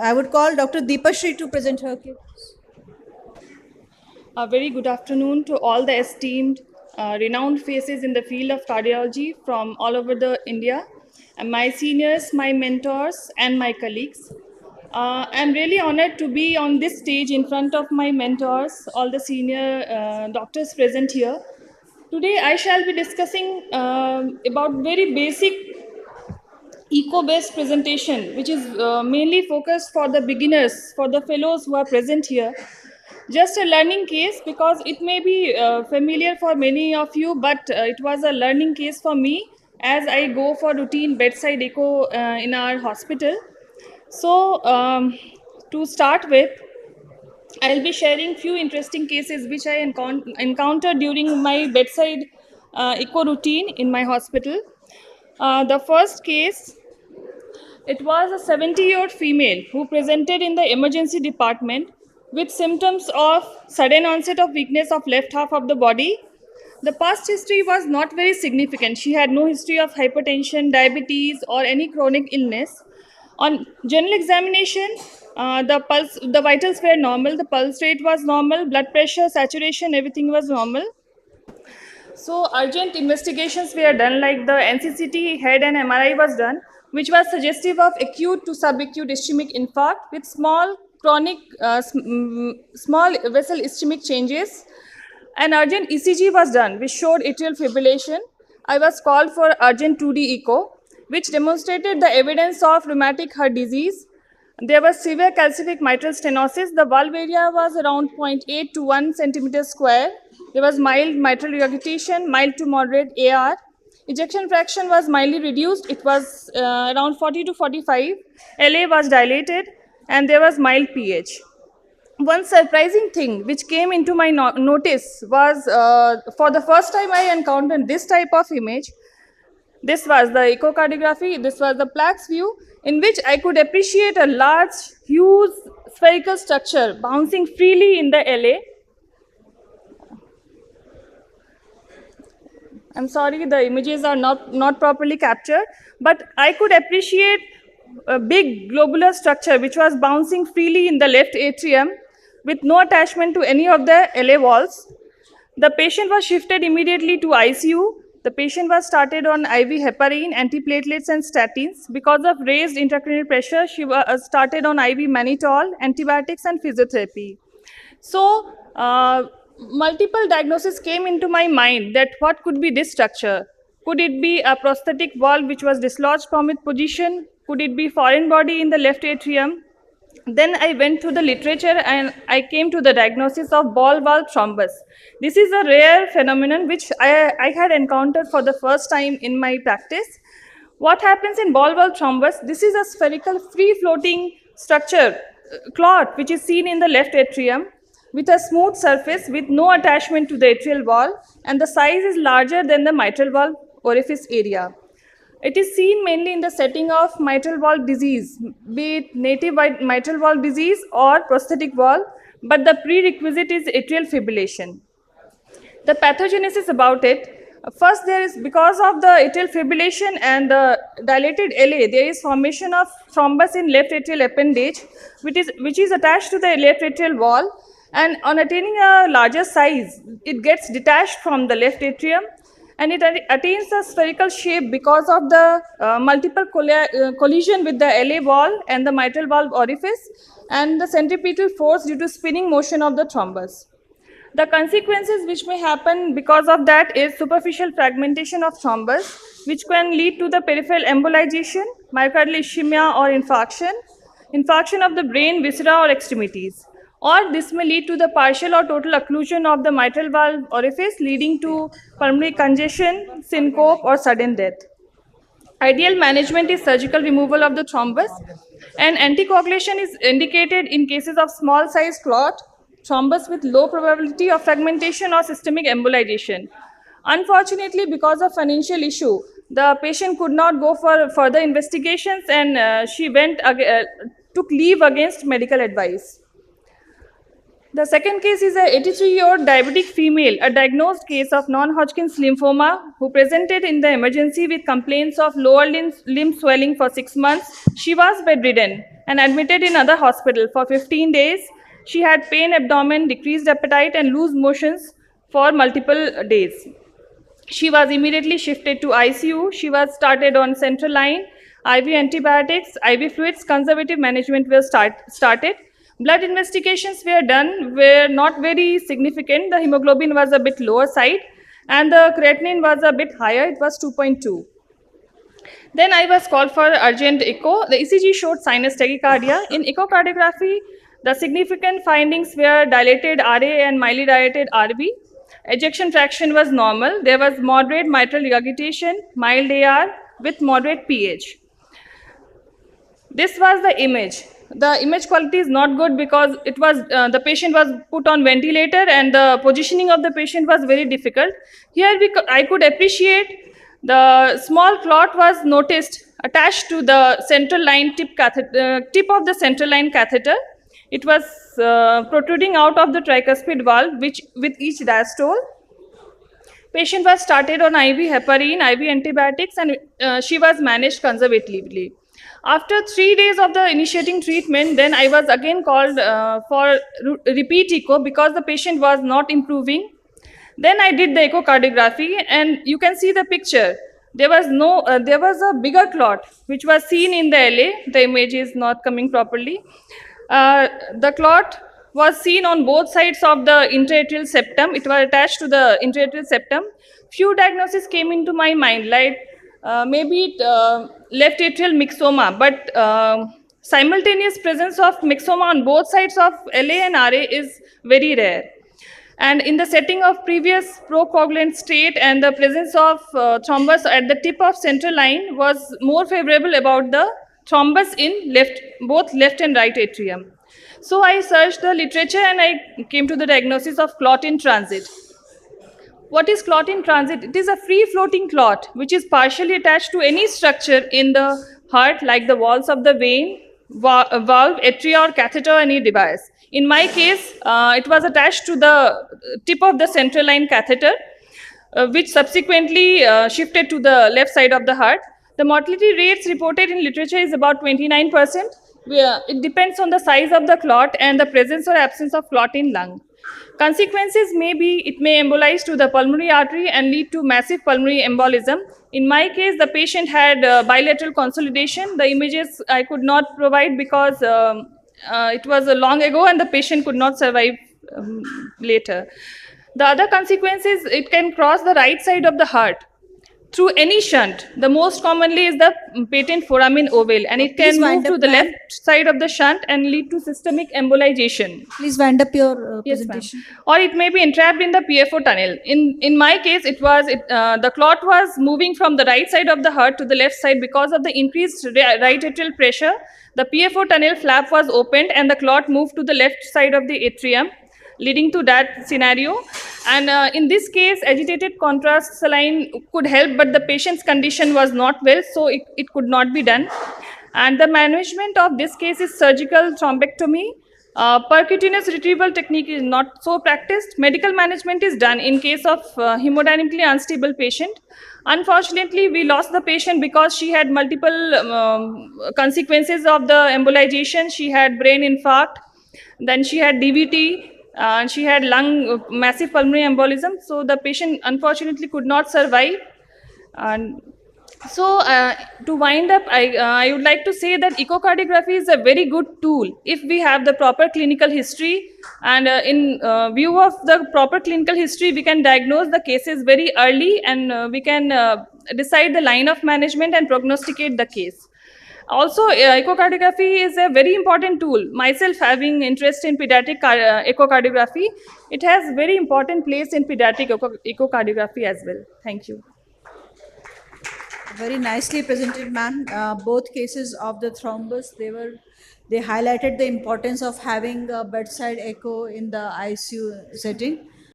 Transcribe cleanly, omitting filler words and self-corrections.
I would call Dr. Deepashri to present her case. A very good afternoon to all the esteemed, renowned faces in the field of cardiology from all over the India, and my seniors, my mentors, and my colleagues. I'm really honored to be on this stage in front of my mentors, all the senior doctors present here. Today, I shall be discussing about very basic eco-based presentation, which is mainly focused for the beginners, for the fellows who are present here. Just a learning case because it may be familiar for many of you, but it was a learning case for me as I go for routine bedside echo in our hospital. So, to start with, I'll be sharing few interesting cases which I encountered during my bedside echo routine in my hospital. The first case, it was a 70-year-old female who presented in the emergency department with symptoms of sudden onset of weakness of left half of the body. The past history was not very significant. She had no history of hypertension, diabetes, or any chronic illness. On general examination, the vitals were normal, the pulse rate was normal, blood pressure, saturation, everything was normal. So urgent investigations were done, like the NCCT head and MRI was done, which was suggestive of acute to subacute ischemic infarct with small chronic small vessel ischemic changes. An urgent ECG was done, which showed atrial fibrillation. I was called for urgent 2D echo, which demonstrated the evidence of rheumatic heart disease. There was severe calcific mitral stenosis. The valve area was around 0.8 to 1 centimeter square. There was mild mitral regurgitation, mild to moderate AR. Ejection fraction was mildly reduced. It was around 40 to 45. LA was dilated, and there was mild pH. One surprising thing which came into my notice was for the first time I encountered this type of image. This was the echocardiography, this was the plaques view, in which I could appreciate a large, huge spherical structure bouncing freely in the LA. I'm sorry, the images are not properly captured, but I could appreciate a big globular structure which was bouncing freely in the left atrium with no attachment to any of the LA walls. The patient was shifted immediately to ICU. The patient was started on IV heparin, antiplatelets, and statins. Because of raised intracranial pressure, she was started on IV mannitol, antibiotics, and physiotherapy. So, multiple diagnoses came into my mind that what could be this structure? Could it be a prosthetic valve which was dislodged from its position? Could it be foreign body in the left atrium? Then I went through the literature and I came to the diagnosis of ball valve thrombus. This is a rare phenomenon which I had encountered for the first time in my practice. What happens in ball valve thrombus? This is a spherical free floating structure, clot, which is seen in the left atrium with a smooth surface with no attachment to the atrial wall, and the size is larger than the mitral valve orifice area. It is seen mainly in the setting of mitral valve disease, be it native mitral valve disease or prosthetic valve, but the prerequisite is atrial fibrillation. The pathogenesis about it, first there is, because of the atrial fibrillation and the dilated LA, there is formation of thrombus in left atrial appendage, which is attached to the left atrial wall, and on attaining a larger size, it gets detached from the left atrium, and it attains a spherical shape because of the multiple collision with the LA wall and the mitral valve orifice, and the centripetal force due to spinning motion of the thrombus. The consequences which may happen because of that is superficial fragmentation of thrombus, which can lead to the peripheral embolization, myocardial ischemia or infarction, infarction of the brain, viscera or extremities. Or this may lead to the partial or total occlusion of the mitral valve orifice, leading to pulmonary congestion, syncope or sudden death. Ideal management is surgical removal of the thrombus, and anticoagulation is indicated in cases of small size clot, thrombus with low probability of fragmentation or systemic embolization. Unfortunately, because of financial issue, the patient could not go for further investigations, and she took leave against medical advice. The second case is a 83-year-old diabetic female, a diagnosed case of non-Hodgkin's lymphoma, who presented in the emergency with complaints of lower limb swelling for 6 months. She was bedridden and admitted in other hospital for 15 days. She had pain abdomen, decreased appetite, and loose motions for multiple days. She was immediately shifted to ICU. She was started on central line, IV antibiotics, IV fluids, conservative management was started. Blood investigations were done, were not very significant. The hemoglobin was a bit lower side and the creatinine was a bit higher, it was 2.2. Then I was called for urgent echo. The ECG showed sinus tachycardia. In echocardiography, the significant findings were dilated RA and mildly dilated RB. Ejection fraction was normal. There was moderate mitral regurgitation, mild AR with moderate pH. This was the image. The image quality is not good because it was the patient was put on ventilator and the positioning of the patient was very difficult. Here I could appreciate the small clot was noticed attached to the central line tip of the central line catheter. It was protruding out of the tricuspid valve, which with each diastole. Patient was started on IV heparin, IV antibiotics, and she was managed conservatively. After 3 days of the initiating treatment, then I was again called for repeat echo because the patient was not improving. Then I did the echocardiography, and you can see the picture. There was there was a bigger clot which was seen in the LA. The image is not coming properly. The clot was seen on both sides of the intraatrial septum. It was attached to the intraatrial septum. Few diagnoses came into my mind, like maybe left atrial myxoma, but simultaneous presence of myxoma on both sides of LA and RA is very rare. And in the setting of previous procoagulant state and the presence of thrombus at the tip of central line was more favorable about the thrombus in both left and right atrium. So I searched the literature and I came to the diagnosis of clot in transit. What is clot in transit? It is a free-floating clot which is partially attached to any structure in the heart, like the walls of the vein, valve, atria, or catheter, or any device. In my case, it was attached to the tip of the central line catheter, which subsequently shifted to the left side of the heart. The mortality rates reported in literature is about 29%. It depends on the size of the clot and the presence or absence of clot in lung. Consequences may be, it may embolize to the pulmonary artery and lead to massive pulmonary embolism. In my case, the patient had bilateral consolidation. The images I could not provide because it was long ago and the patient could not survive later. The other consequence is it can cross the right side of the heart through any shunt. The most commonly is the patent foramen ovale, and it can move to the left side of the shunt and lead to systemic embolization. Please wind up your presentation. Yes, or it may be entrapped in the PFO tunnel. In my case, the clot was moving from the right side of the heart to the left side because of the increased right atrial pressure. The PFO tunnel flap was opened and the clot moved to the left side of the atrium, leading to that scenario. And in this case, agitated contrast saline could help, but the patient's condition was not well, so it could not be done. And the management of this case is surgical thrombectomy. Percutaneous retrieval technique is not so practiced. Medical management is done in case of hemodynamically unstable patient. Unfortunately, we lost the patient because she had multiple consequences of the embolization. She had brain infarct, then she had DVT, and she had massive pulmonary embolism. So the patient unfortunately could not survive. And so to wind up, I would like to say that echocardiography is a very good tool if we have the proper clinical history, and in view of the proper clinical history, we can diagnose the cases very early, and we can decide the line of management and prognosticate the case. Also, echocardiography is a very important tool. Myself having interest in pediatric echocardiography, it has very important place in pediatric echocardiography as well. Thank you. Very nicely presented, ma'am. Both cases of the thrombus, they highlighted the importance of having a bedside echo in the ICU setting.